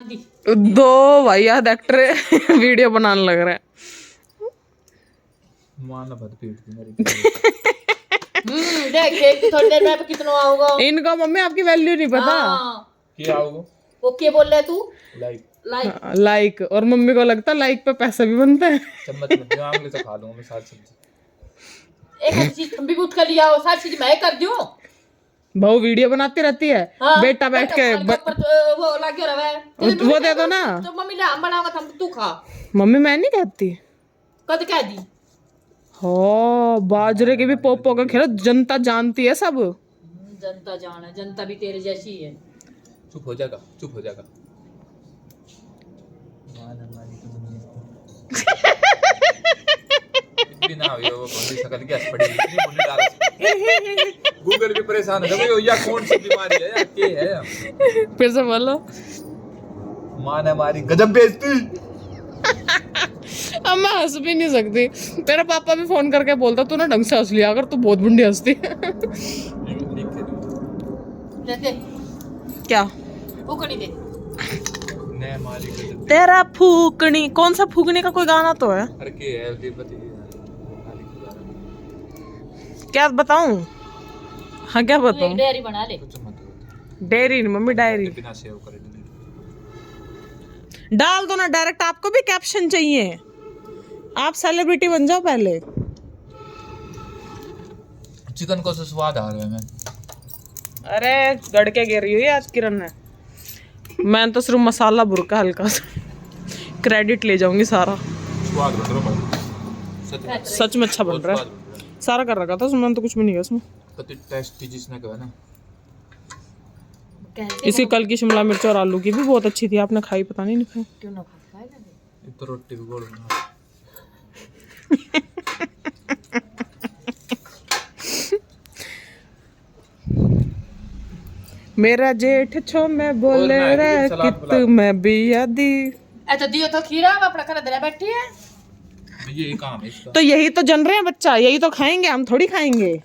दो भैया actor video बनाने लग रहे हैं। देख थोड़ी देर में कितना आओगा। इनको मम्मी आपकी वैल्यू नहीं पता। क्या आओगे? वो क्या बोल रहा है तू? लाइक और मम्मी को लगता लाइक पे पैसा भी बनता है। चम्मच में दिमाग ले तो खा लूंगा मैं सारी सब्जी। एक चीज तुम भी पूछ कर लिया हो, सारी चीज मैं कर दूं। बहू वीडियो बनाती रहती है। हाँ, बेटा बैठ के वो लगे रहा है वो दे दो ना। तो मम्मी ने हम बनाऊंगा तुम तू खा। मम्मी मैं नहीं कहती। कद कह दी हो बाजरे के भी पोपो का खेल जनता जानती है सब। जनता जाने, जनता भी तेरे जैसी है। चुप हो जाएगा, चुप हो जाएगा। ना वो शकल की पड़ी गूगल भी परेशान है या कौन सी बीमारी है या क्या है। फिर से बोलो। मां ने हमारी गजब बेइज्जती। अब मैं हंस भी नहीं सकती। तेरा पापा भी फोन करके बोलता तू ना ढंग से हंस लिया अगर तू बहुत बुंडी हंसती। क्या फूकनी दे तेरा फूकनी कौन सा फूकनी का कोई गाना तो है। अरे के है क्या बताऊं? हाँ क्या बताऊं? डायरी बना ले। डायरी नहीं मम्मी डायरी बिना सेव करे डाल दो ना डायरेक्ट। आपको भी कैप्शन चाहिए? आप सेलिब्रिटी बन जाओ पहले। चिकन को स्वाद आ रहा है मैं। अरे गड़के गिर रही हुई आज किरण ने। मैं तो सिर्फ मसाला बुरका हल्का सा क्रेडिट ले जाऊंगी सारा। स्वाद बन रहा है सच में अच्छा बन रहा है। सारा कर रखा था उसमें तो कुछ भी नहीं है उसमें। टेस्ट जिसने कहा ना इसी कल की शिमला मिर्च और आलू की भी बहुत अच्छी थी। आपने खाई पता नहीं खाई क्यों ना खाया ना तो रोटी भी गोल बना। मेरा जेठ छो मैं बोले रे कित मैं भी यादी। अच्छा दियो तो खीरा अपना कर दे बैठी है। ये काम है इसका। तो यही तो जन रहे हैं बच्चा, यही तो खाएंगे, हम थोड़ी खाएंगे।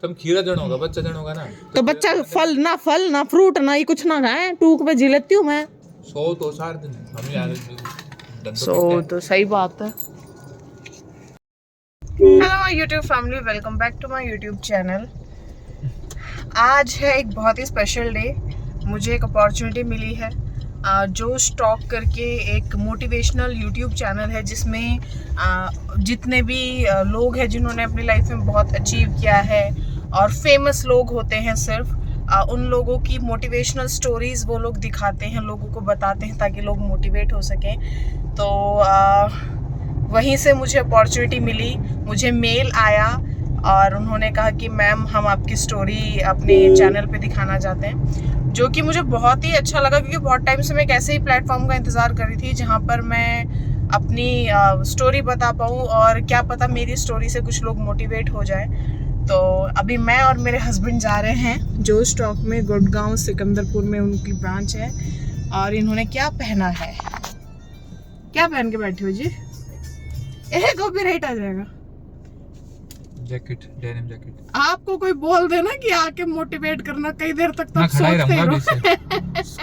तुम खीरा जनोगा बच्चा जनोगा ना तो बच्चा फल ना फ्रूट ना ही कुछ ना खाए टूक पे जी लेती हूँ मैं। सो तो सारे दिन हम यार सो तो सही बात है। Hello my YouTube family, welcome back to my YouTube channel. आज है एक बहुत ही स्पेशल डे। मुझे एक अपॉर्चुनिटी मिली है। जो स्टॉक करके एक मोटिवेशनल यूट्यूब चैनल है जिसमें जितने भी लोग हैं जिन्होंने अपनी लाइफ में बहुत अचीव किया है और फेमस लोग होते हैं सिर्फ उन लोगों की मोटिवेशनल स्टोरीज़ वो लोग दिखाते हैं, लोगों को बताते हैं ताकि लोग मोटिवेट हो सकें। तो वहीं से मुझे अपॉर्चुनिटी मिली। मुझे मेल आया और उन्होंने कहा कि मैम हम आपकी स्टोरी अपने चैनल पे दिखाना चाहते हैं, जो कि मुझे बहुत ही अच्छा लगा क्योंकि बहुत टाइम से मैं एक ऐसे ही प्लेटफॉर्म का इंतज़ार कर रही थी जहाँ पर मैं अपनी स्टोरी बता पाऊँ और क्या पता मेरी स्टोरी से कुछ लोग मोटिवेट हो जाए। तो अभी मैं और मेरे हस्बैंड जा रहे हैं जो स्टॉक में, गुड़गांव सिकंदरपुर में उनकी ब्रांच है। और इन्होंने क्या पहना है, क्या पहन के बैठे हो जी? कॉपीराइट आ जाएगा। Jacket, denim jacket. आपको कोई बोल देना कि आके मोटिवेट करना, कई देर तक तो खड़ा ही रहूंगा।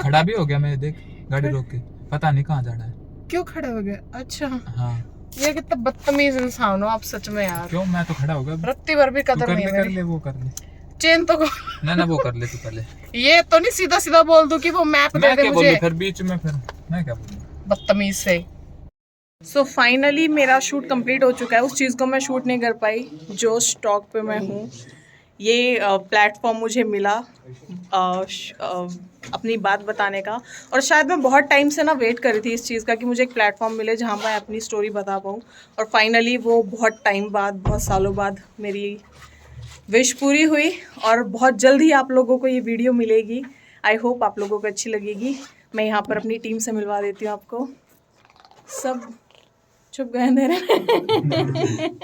खड़ा भी हो गया मैं, देख गाड़ी रोक के, पता नहीं कहाँ जाना है। क्यों खड़े हो गए? अच्छा हाँ ये कितना बदतमीज इंसान हो आप सच में यार। क्यों? मैं तो खड़ा हो गया। रत्ती भर भी कदर नहीं है। कर ले वो कर ले चेन तो ना वो कर ले तू पहले। ये तो नहीं सीधा सीधा बोल दूं कि वो मैप दे दे मुझे। फिर बीच में फिर मैं क्या बोलूं? बदतमीज से। सो फाइनली मेरा शूट कंप्लीट हो चुका है। उस चीज़ को मैं शूट नहीं कर पाई जो स्टॉक पे मैं हूँ। ये प्लेटफॉर्म मुझे मिला अपनी बात बताने का, और शायद मैं बहुत टाइम से ना वेट कर रही थी इस चीज़ का कि मुझे एक प्लेटफॉर्म मिले जहाँ मैं अपनी स्टोरी बता पाऊँ। और फाइनली वो बहुत टाइम बाद, बहुत सालों बाद मेरी विश पूरी हुई और बहुत जल्द ही आप लोगों को ये वीडियो मिलेगी। आई होप आप लोगों को अच्छी लगेगी। मैं यहाँ पर अपनी टीम से मिलवा देती हूँ आपको। सब चुप गए अंधेरे में।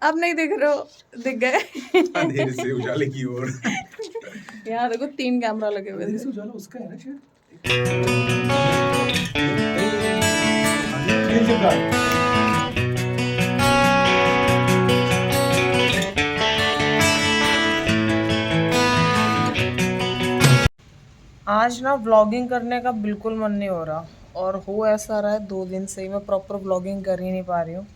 अब नहीं दिख रहे हो? दिख गए अंधेरे से उजाले की ओर। यहाँ देखो 3 कैमरा लगे हुए थे। उजाला उसका है ना शायद। आज ना व्लॉगिंग करने का बिल्कुल मन नहीं हो रहा, और हो ऐसा रहा है 2 दिन से ही मैं प्रॉपर व्लॉगिंग कर ही नहीं पा रही हूँ।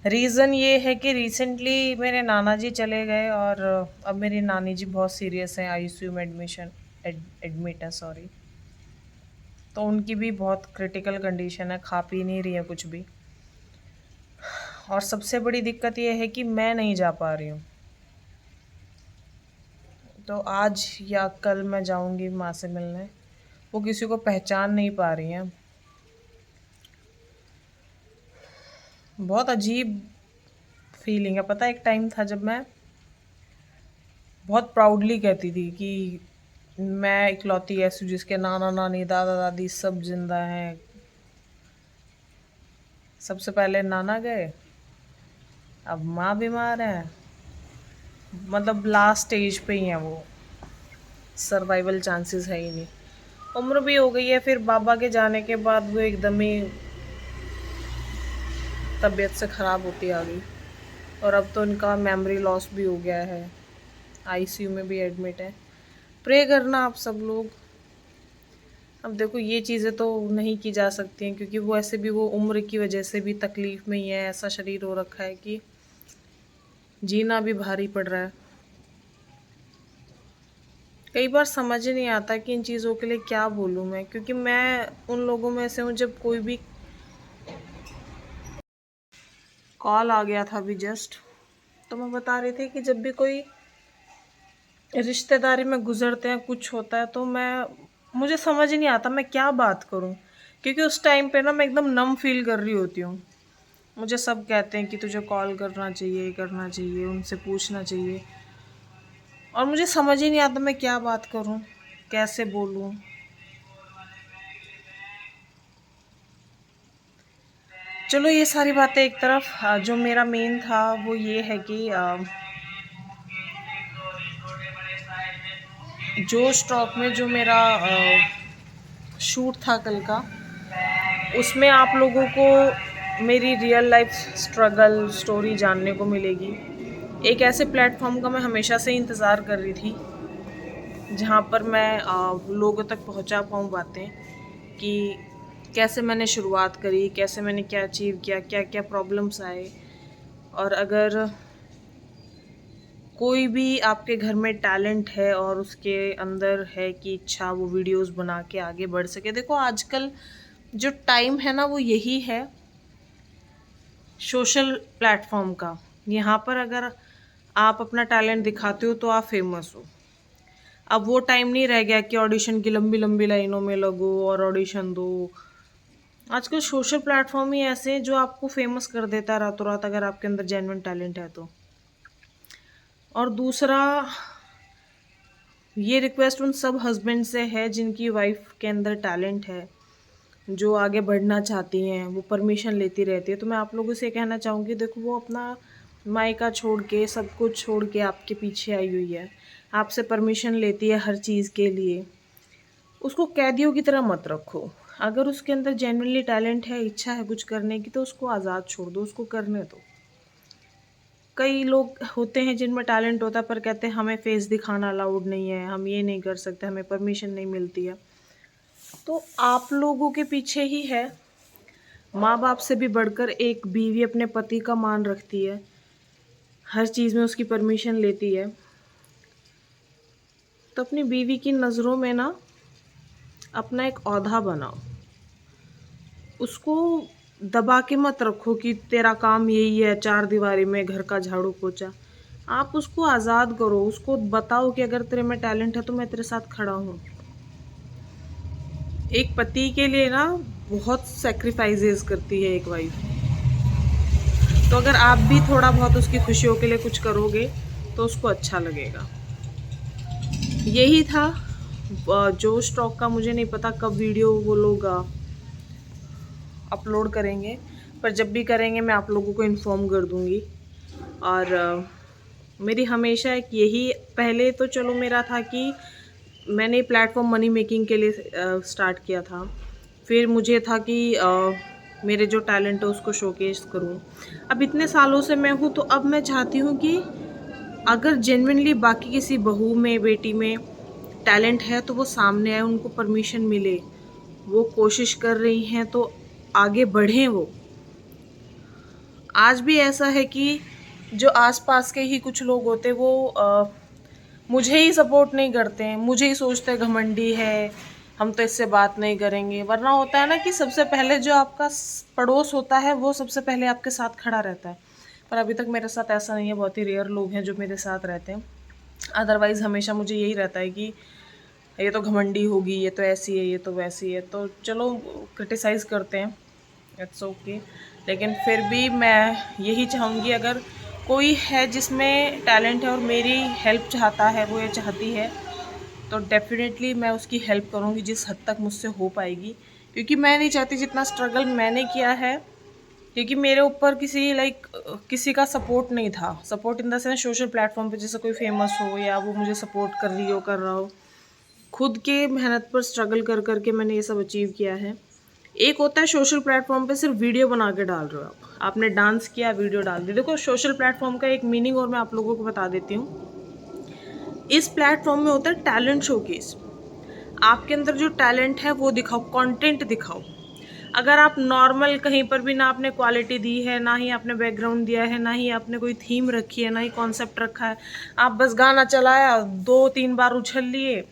रीज़न ये है कि रिसेंटली मेरे नाना जी चले गए, और अब मेरी नानी जी बहुत सीरियस हैं, आईसीयू में एडमिट है, सॉरी। तो उनकी भी बहुत क्रिटिकल कंडीशन है, खा पी नहीं रही है कुछ भी। और सबसे बड़ी दिक्कत ये है कि मैं नहीं जा पा रही हूँ। तो आज या कल मैं जाऊँगी माँ से मिलने। वो किसी को पहचान नहीं पा रही हैं। बहुत अजीब फीलिंग है। पता है, एक टाइम था जब मैं बहुत प्राउडली कहती थी कि मैं इकलौती ऐसी जिसके नाना नानी दादा दादी सब जिंदा हैं। सबसे पहले नाना गए, अब माँ बीमार है, मतलब लास्ट स्टेज पे ही हैं वो, सर्वाइवल चांसेस है ही नहीं। उम्र भी हो गई है, फिर बाबा के जाने के बाद वो एकदम ही तबीयत से ख़राब होती आ गई, और अब तो उनका मेमोरी लॉस भी हो गया है, आईसीयू में भी एडमिट है। प्रे करना आप सब लोग। अब देखो, ये चीज़ें तो नहीं की जा सकती हैं, क्योंकि वो ऐसे भी वो उम्र की वजह से भी तकलीफ़ में ही है। ऐसा शरीर हो रखा है कि जीना भी भारी पड़ रहा है। कई बार समझ ही नहीं आता कि इन चीज़ों के लिए क्या बोलूँ मैं, क्योंकि मैं उन लोगों में से हूँ जब कोई भी कॉल आ गया था अभी जस्ट, तो मैं बता रही थी कि जब भी कोई रिश्तेदारी में गुजरते हैं, कुछ होता है, तो मुझे समझ ही नहीं आता मैं क्या बात करूं, क्योंकि उस टाइम पे ना मैं एकदम नम फील कर रही होती हूँ। मुझे सब कहते हैं कि तुझे कॉल करना चाहिए, उनसे पूछना चाहिए, और मुझे समझ ही नहीं आता मैं क्या बात करूं, कैसे बोलूं। चलो, ये सारी बातें एक तरफ। जो मेरा मेन था वो ये है कि जो स्टॉक में जो मेरा शूट था कल का, उसमें आप लोगों को मेरी रियल लाइफ स्ट्रगल स्टोरी जानने को मिलेगी। एक ऐसे प्लेटफॉर्म का मैं हमेशा से इंतज़ार कर रही थी जहाँ पर मैं लोगों तक पहुँचा पाऊँ बातें, कि कैसे मैंने शुरुआत करी, कैसे मैंने क्या अचीव किया, क्या क्या प्रॉब्लम्स आए। और अगर कोई भी आपके घर में टैलेंट है और उसके अंदर है कि इच्छा वो वीडियोस बना के आगे बढ़ सके। देखो, आजकल जो टाइम है ना वो यही है सोशल प्लेटफॉर्म का। यहाँ पर अगर आप अपना टैलेंट दिखाते हो तो आप फेमस हो। अब वो टाइम नहीं रह गया कि ऑडिशन की लंबी लंबी लाइनों में लगो और ऑडिशन दो। आजकल सोशल प्लेटफॉर्म ही ऐसे हैं जो आपको फेमस कर देता है रातों रात, अगर आपके अंदर जेन्युइन टैलेंट है तो। और दूसरा, ये रिक्वेस्ट उन सब हस्बैंड से है जिनकी वाइफ के अंदर टैलेंट है, जो आगे बढ़ना चाहती हैं, वो परमिशन लेती रहती है। तो मैं आप लोगों से कहना चाहूँगी, देखो, वो अपना मायका छोड़ के, सब कुछ छोड़ के आपके पीछे आई हुई है, आपसे परमिशन लेती है हर चीज़ के लिए। उसको कैदियों की तरह मत रखो। अगर उसके अंदर जेन्युइनली टैलेंट है, इच्छा है कुछ करने की, तो उसको आज़ाद छोड़ दो, उसको करने दो। कई लोग होते हैं जिनमें टैलेंट होता है पर कहते हैं हमें फेस दिखाना अलाउड नहीं है, हम ये नहीं कर सकते, हमें परमिशन नहीं मिलती है। तो आप लोगों के पीछे ही है। माँ बाप से भी बढ़कर एक बीवी अपने पति का मान रखती है, हर चीज़ में उसकी परमिशन लेती है। तो अपनी बीवी की नज़रों में ना अपना एक औहदा बनाओ, उसको दबा के मत रखो कि तेरा काम यही है, 4 दीवारी में घर का झाड़ू पोछा। आप उसको आज़ाद करो, उसको बताओ कि अगर तेरे में टैलेंट है तो मैं तेरे साथ खड़ा हूँ। एक पति के लिए ना बहुत सेक्रीफाइसेस करती है एक वाइफ। तो अगर आप भी थोड़ा बहुत उसकी खुशियों के लिए कुछ करोगे तो उसको अच्छा लगेगा। यही था जो स्टॉक का। मुझे नहीं पता कब वीडियो वो लोग अपलोड करेंगे, पर जब भी करेंगे मैं आप लोगों को इन्फॉर्म कर दूंगी। और मेरी हमेशा एक यही, पहले तो चलो मेरा था कि मैंने प्लेटफॉर्म मनी मेकिंग के लिए स्टार्ट किया था, फिर मुझे था कि मेरे जो टैलेंट है उसको शोकेस करूं। अब इतने सालों से मैं हूं, तो अब मैं चाहती हूं कि अगर जेन्युइनली बाकी किसी बहू में, बेटी में टैलेंट है तो वो सामने आए, उनको परमिशन मिले, वो कोशिश कर रही हैं तो आगे बढ़ें। वो आज भी ऐसा है कि जो आसपास के ही कुछ लोग होते वो मुझे ही सपोर्ट नहीं करते हैं, मुझे ही सोचते हैं घमंडी है, हम तो इससे बात नहीं करेंगे। वरना होता है ना कि सबसे पहले जो आपका पड़ोस होता है वो सबसे पहले आपके साथ खड़ा रहता है। पर अभी तक मेरे साथ ऐसा नहीं है, बहुत ही रेयर लोग हैं जो मेरे साथ रहते हैं। अदरवाइज़ हमेशा मुझे यही रहता है कि ये तो घमंडी होगी, ये तो ऐसी है, ये तो वैसी है। तो चलो क्रिटिसाइज़ करते हैं, इट्स ओके। लेकिन फिर भी मैं यही चाहूँगी, अगर कोई है जिसमें टैलेंट है और मेरी हेल्प चाहता है, वो ये चाहती है, तो डेफिनेटली मैं उसकी हेल्प करूँगी जिस हद तक मुझसे हो पाएगी। क्योंकि मैं नहीं चाहती जितना स्ट्रगल मैंने किया है, क्योंकि मेरे ऊपर किसी का सपोर्ट नहीं था। Support in the sense social platform पे जैसे कोई फेमस हो या वो मुझे सपोर्ट कर रहा हो। खुद के मेहनत पर स्ट्रगल कर करके मैंने ये सब अचीव किया है। एक होता है सोशल प्लेटफॉर्म पे सिर्फ वीडियो बना के डाल रहे हो आपने डांस किया, वीडियो डाल दी। देखो सोशल प्लेटफॉर्म का एक मीनिंग और मैं आप लोगों को बता देती हूँ। इस प्लेटफॉर्म में होता है टैलेंट शोकेस। आपके अंदर जो टैलेंट है वो दिखाओ, कंटेंट दिखाओ। अगर आप नॉर्मल कहीं पर भी ना आपने क्वालिटी दी है, ना ही आपने बैकग्राउंड दिया है, ना ही आपने कोई थीम रखी है, ना ही कॉन्सेप्ट रखा है, आप बस गाना चलाया, 2-3 बार उछल लिए,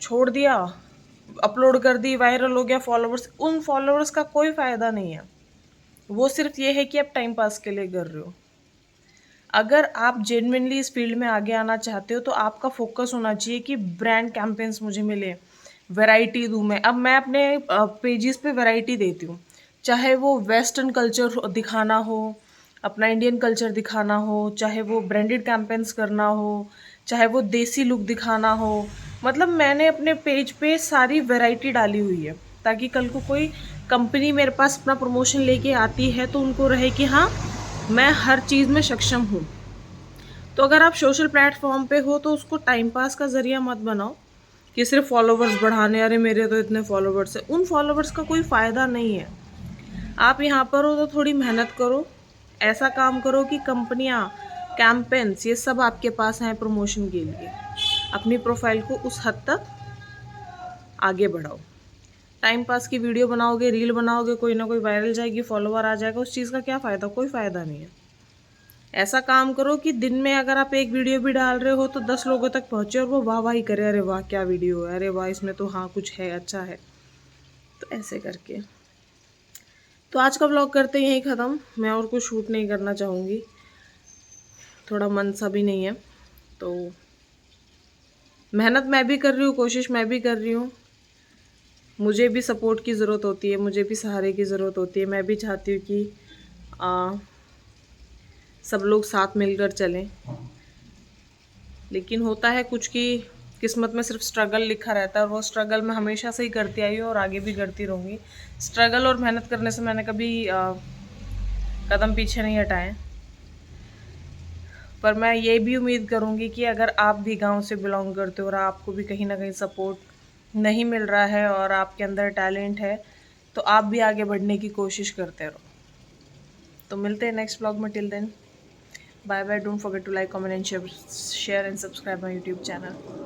छोड़ दिया, अपलोड कर दी, वायरल हो गया, फॉलोवर्स, उन फॉलोवर्स का कोई फ़ायदा नहीं है। वो सिर्फ ये है कि आप टाइम पास के लिए कर रहे हो। अगर आप जेन्युइनली इस फील्ड में आगे आना चाहते हो तो आपका फोकस होना चाहिए कि ब्रांड कैंपेन्स मुझे मिले, वैरायटी दूँ मैं। अब मैं अपने पेजेस पे वैरायटी देती हूँ, चाहे वो वेस्टर्न कल्चर दिखाना हो, अपना इंडियन कल्चर दिखाना हो, चाहे वो ब्रांडेड कैंपेन्स करना हो, चाहे वो देसी लुक दिखाना हो। मतलब मैंने अपने पेज पे सारी वैरायटी डाली हुई है, ताकि कल को कोई कंपनी मेरे पास अपना प्रमोशन लेके आती है तो उनको रहे कि हाँ, मैं हर चीज़ में सक्षम हूँ। तो अगर आप सोशल प्लेटफॉर्म पे हो तो उसको टाइम पास का ज़रिया मत बनाओ कि सिर्फ फॉलोवर्स बढ़ाने, अरे मेरे तो इतने फॉलोवर्स है। उन फॉलोवर्स का कोई फ़ायदा नहीं है। आप यहाँ पर हो तो थोड़ी मेहनत करो, ऐसा काम करो कि कंपनियाँ, कैंपेन्स, ये सब आपके पास आएँ प्रमोशन के लिए। अपनी प्रोफाइल को उस हद तक आगे बढ़ाओ। टाइम पास की वीडियो बनाओगे, रील बनाओगे, कोई ना कोई वायरल जाएगी, फॉलोवर आ जाएगा, उस चीज़ का क्या फ़ायदा? कोई फ़ायदा नहीं है। ऐसा काम करो कि दिन में अगर आप एक वीडियो भी डाल रहे हो तो 10 लोगों तक पहुँचे और वो वाह वाह ही करे, अरे वाह क्या वीडियो है, अरे वाह इसमें तो हाँ कुछ है, अच्छा है। तो ऐसे करके तो आज का व्लॉग करते ही यहीं ख़त्म। मैं और कुछ शूट नहीं करना चाहूँगी, थोड़ा मन सा भी नहीं है। तो मेहनत मैं भी कर रही हूँ, कोशिश मैं भी कर रही हूँ। मुझे भी सपोर्ट की ज़रूरत होती है, मुझे भी सहारे की ज़रूरत होती है। मैं भी चाहती हूँ कि सब लोग साथ मिलकर चलें। लेकिन होता है कुछ कि किस्मत में सिर्फ स्ट्रगल लिखा रहता है, और वो स्ट्रगल मैं हमेशा से ही करती आई हूँ और आगे भी करती रहूँगी। स्ट्रगल और मेहनत करने से मैंने कभी कदम पीछे नहीं हटाए। पर मैं ये भी उम्मीद करूँगी कि अगर आप भी गांव से बिलोंग करते हो और आपको भी कहीं ना कहीं सपोर्ट नहीं मिल रहा है और आपके अंदर टैलेंट है, तो आप भी आगे बढ़ने की कोशिश करते रहो। तो मिलते हैं नेक्स्ट ब्लॉग में। Till then, bye bye. Don't forget to like, comment and share and subscribe my YouTube channel.